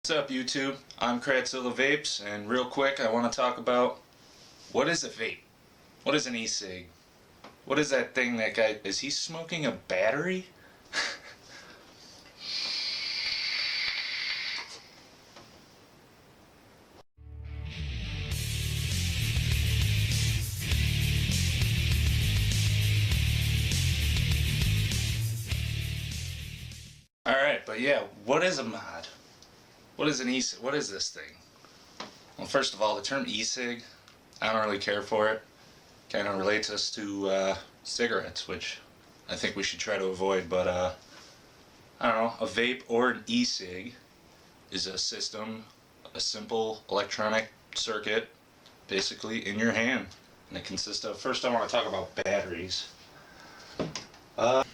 What's up YouTube? I'm Kratzilla Vapes, and real quick I want to talk about what is a vape? What is an e-cig? What is that thing that guy, is he smoking a battery? Alright, but yeah, what is a mod? What is an e-cig? What is this thing? Well, first of all, the term e-cig, I don't really care for it. Kind of relates us to cigarettes, which I think we should try to avoid, but I don't know, a vape or an e-cig is a system, a simple electronic circuit, basically in your hand. And it consists of, first I want to talk about batteries. The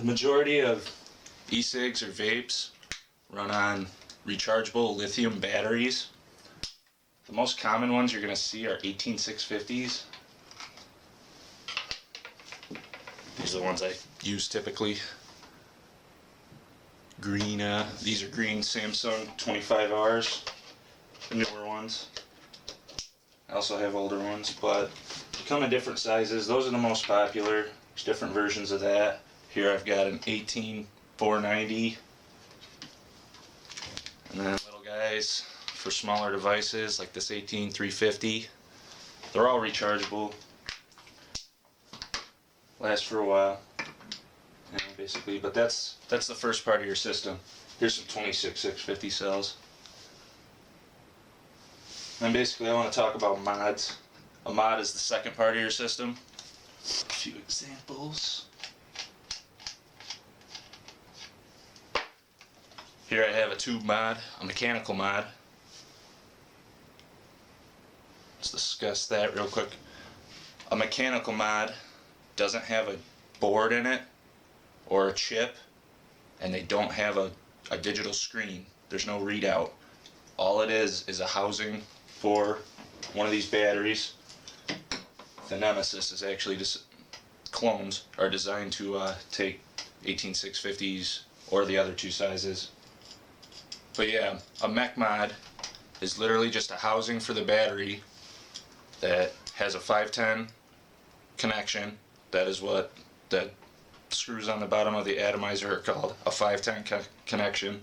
majority of e-cigs or vapes run on rechargeable lithium batteries. The most common ones you're going to see are 18650s. These are the ones I use typically. Green, these are green Samsung 25Rs, the newer ones. I also have older ones, but they come in different sizes. Those are the most popular. There's different versions of that. Here I've got an 18490. And then little guys for smaller devices like this 18350. They're all rechargeable. Last for a while. Basically, but that's the first part of your system. Here's some 26650 cells. And basically I want to talk about mods. A mod is the second part of your system. A few examples. Here I have a tube mod, a mechanical mod. Let's discuss that real quick. A mechanical mod doesn't have a board in it or a chip, and they don't have a digital screen. There's no readout. All it is a housing for one of these batteries. The Nemesis is actually just clones are designed to take 18650s or the other two sizes. But yeah, a mech mod is literally just a housing for the battery that has a 510 connection. That is what the screws on the bottom of the atomizer are called, a 510 connection.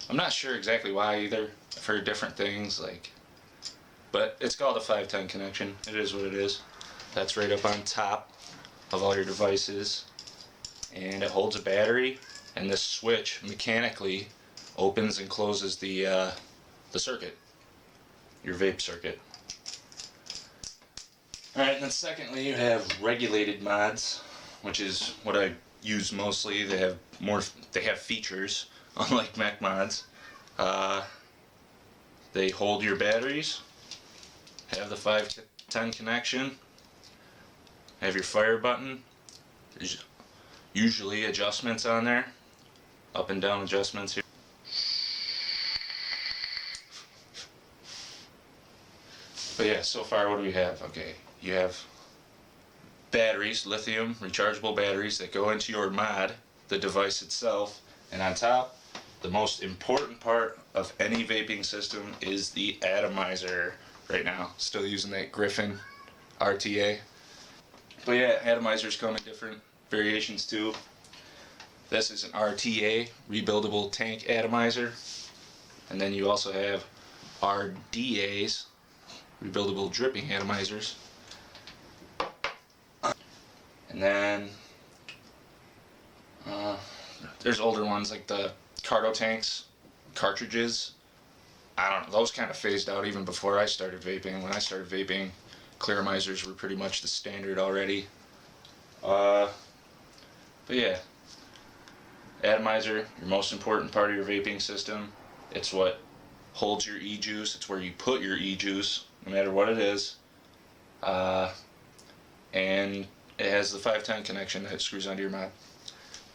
I'm not sure exactly why either. I've heard different things, but it's called a 510 connection. It is what it is. That's right up on top of all your devices, and it holds a battery, and this switch mechanically opens and closes the circuit, your vape circuit. Alright, and then secondly you have regulated mods, which is what I use mostly. They have features, unlike mech mods. They hold your batteries, have the 510 connection, have your fire button. There's usually adjustments on there, up and down adjustments here. But yeah, so far what do we have? Okay, you have batteries, lithium rechargeable batteries that go into your mod, the device itself, and on top, the most important part of any vaping system is the atomizer. Right now, still using that Griffin RTA. But yeah, atomizers come in different variations too. This is an RTA, rebuildable tank atomizer, and then you also have RDAs, rebuildable dripping atomizers. And then there's older ones like the cargo tanks, cartridges. I don't know, those kind of phased out even before I started vaping. When I started vaping, clearamizers were pretty much the standard already. But yeah, atomizer, your most important part of your vaping system. It's what holds your Ejuice. It's where you put your Ejuice, no matter what it is. And it has the 510 connection that screws onto your mod.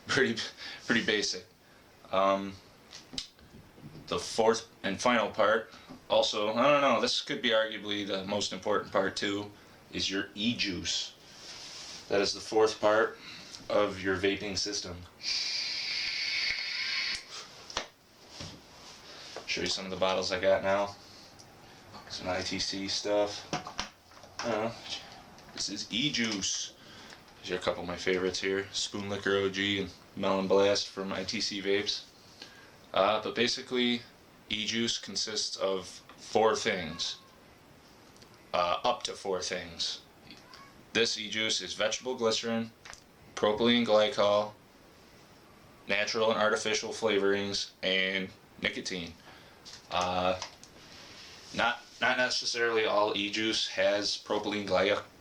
Pretty basic. The fourth and final part, also, I don't know, this could be arguably the most important part too, is your Ejuice. That is the fourth part of your vaping system. Show you some of the bottles I got now. Some ITC stuff. This is Ejuice. These are a couple of my favorites here. Spoon Liquor OG and Melon Blast from ITC Vapes. But basically, Ejuice consists of 4 things. Up to 4 things. This Ejuice is vegetable glycerin, propylene glycol, natural and artificial flavorings, and nicotine. Not necessarily all e-juice has propylene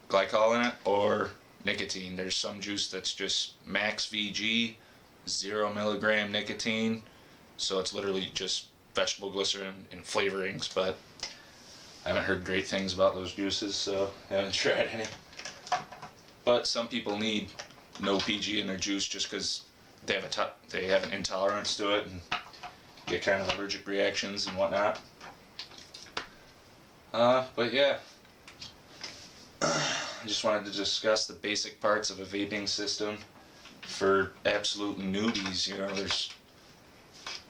glycol in it or nicotine. There's some juice that's just max VG, 0 milligram nicotine, so it's literally just vegetable glycerin and flavorings, but I haven't heard great things about those juices, so I haven't tried any. But some people need no PG in their juice just because they have an intolerance to it and get kind of allergic reactions and whatnot. But yeah, I just wanted to discuss the basic parts of a vaping system for absolute newbies. You know, there's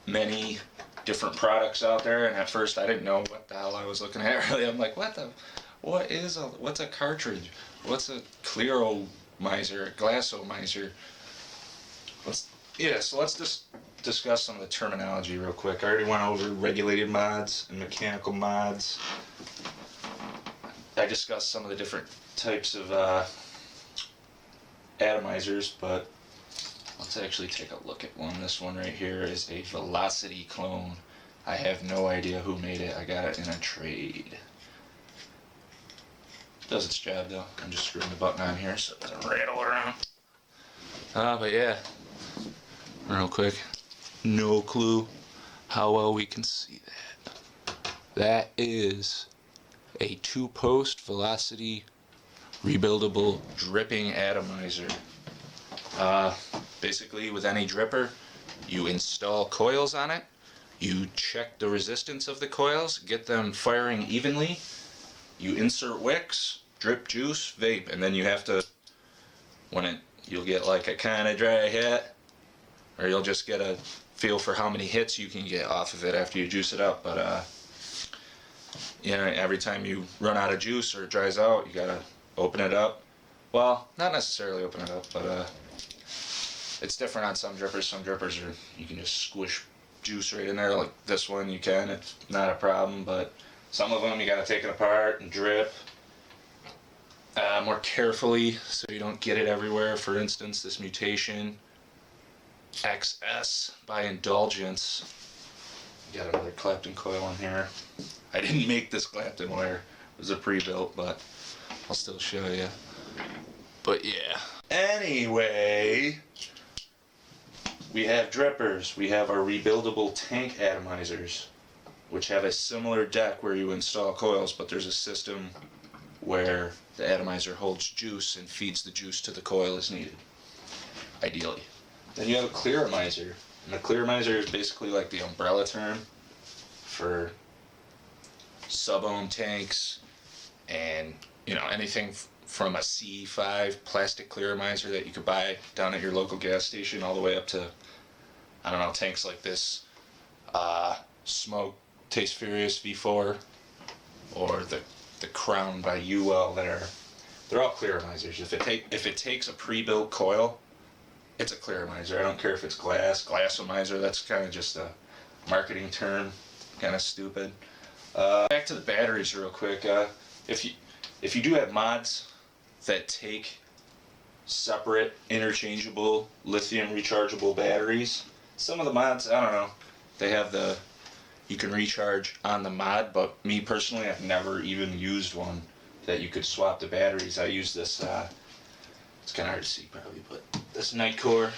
many different products out there, and at first I didn't know what the hell I was looking at. Really, I'm like, what's a cartridge? What's a clearomizer, a glassomizer? So let's just discuss some of the terminology real quick. I already went over regulated mods and mechanical mods. I discussed some of the different types of atomizers, but let's actually take a look at one. This one right here is a Velocity clone. I have no idea who made it. I got it in a trade. Does its job though. I'm just screwing the button on here so it doesn't rattle around. But yeah, real quick, no clue how well we can see that. That is a 2-post Velocity rebuildable dripping atomizer. Basically, with any dripper, you install coils on it, you check the resistance of the coils, get them firing evenly, you insert wicks, drip juice, vape, and then you have to, you'll get like a kind of dry hit, or you'll just get a feel for how many hits you can get off of it after you juice it up. But every time you run out of juice or it dries out, you gotta open it up. Well, not necessarily open it up, but it's different on some drippers. Some drippers you can just squish juice right in there. Like this one, you can. It's not a problem. But some of them, you gotta take it apart and drip more carefully so you don't get it everywhere. For instance, this Mutation XS by Indulgence. Got another Clapton coil in here. I didn't make this Clapton wire. It was a pre-built, but I'll still show you. But yeah. Anyway, we have drippers. We have our rebuildable tank atomizers, which have a similar deck where you install coils, but there's a system where the atomizer holds juice and feeds the juice to the coil as needed, ideally. Then you have a clearomizer. And the clearomizer is basically like the umbrella term for sub-ohm tanks and anything from a C5 plastic clearomizer that you could buy down at your local gas station all the way up to, I don't know, tanks like this Smoke Taste Furious V4 or the Crown by UL. They're all clearomizers. If it takes a pre-built coil, it's a clearomizer. I don't care if it's glassomizer. That's kind of just a marketing term, kind of stupid. Back to the batteries real quick. If you do have mods that take separate interchangeable lithium rechargeable batteries, some of the mods, I don't know, they have you can recharge on the mod, but me personally, I've never even used one that you could swap the batteries. I use this, it's kind of hard to see probably, but this Nitecore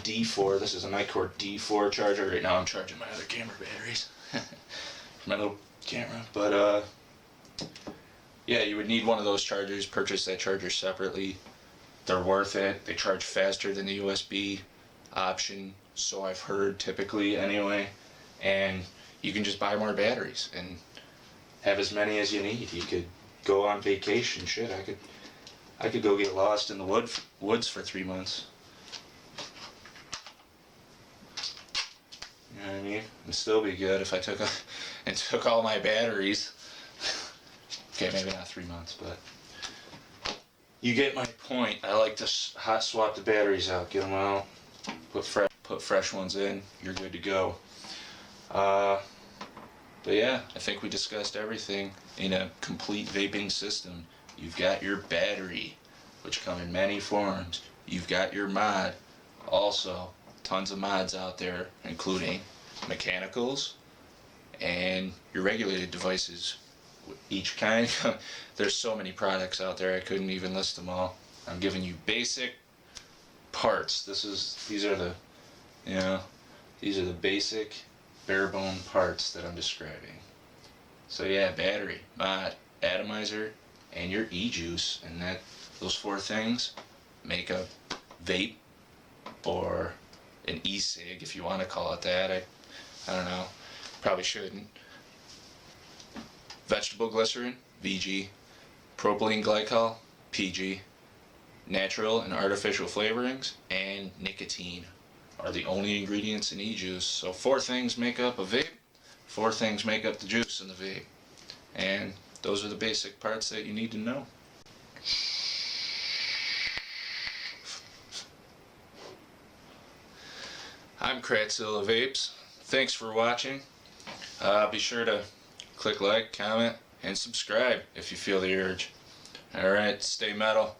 D4, this is a Nitecore D4 charger. Right now I'm charging my other camera batteries. My little camera, but yeah, you would need one of those chargers. Purchase that charger separately. They're worth it. They charge faster than the USB option, so I've heard, typically anyway, and you can just buy more batteries and have as many as you need. You could go on vacation. Shit, I could go get lost in the woods for 3 months. You know what I mean? It'd still be good if I took and took all my batteries. Okay, maybe not 3 months, but you get my point. I like to hot swap the batteries out, get them out, put fresh ones in. You're good to go. But yeah, I think we discussed everything in a complete vaping system. You've got your battery, which come in many forms. You've got your mod. Also, tons of mods out there, including mechanicals and your regulated devices. Each kind, there's so many products out there, I couldn't even list them all. I'm giving you basic parts. These are the basic bare bone parts that I'm describing. So yeah, battery, mod, atomizer, and your Ejuice, and those 4 things make a vape, or an e-cig if you want to call it that. I don't know, probably shouldn't. Vegetable glycerin, VG, propylene glycol, PG, natural and artificial flavorings, and nicotine are the only ingredients in Ejuice. So 4 things make up a vape, 4 things make up the juice in the vape. And those are the basic parts that you need to know. I'm Kratzilla Vapes. Thanks for watching. Be sure to click like, comment, and subscribe if you feel the urge. Alright, stay metal.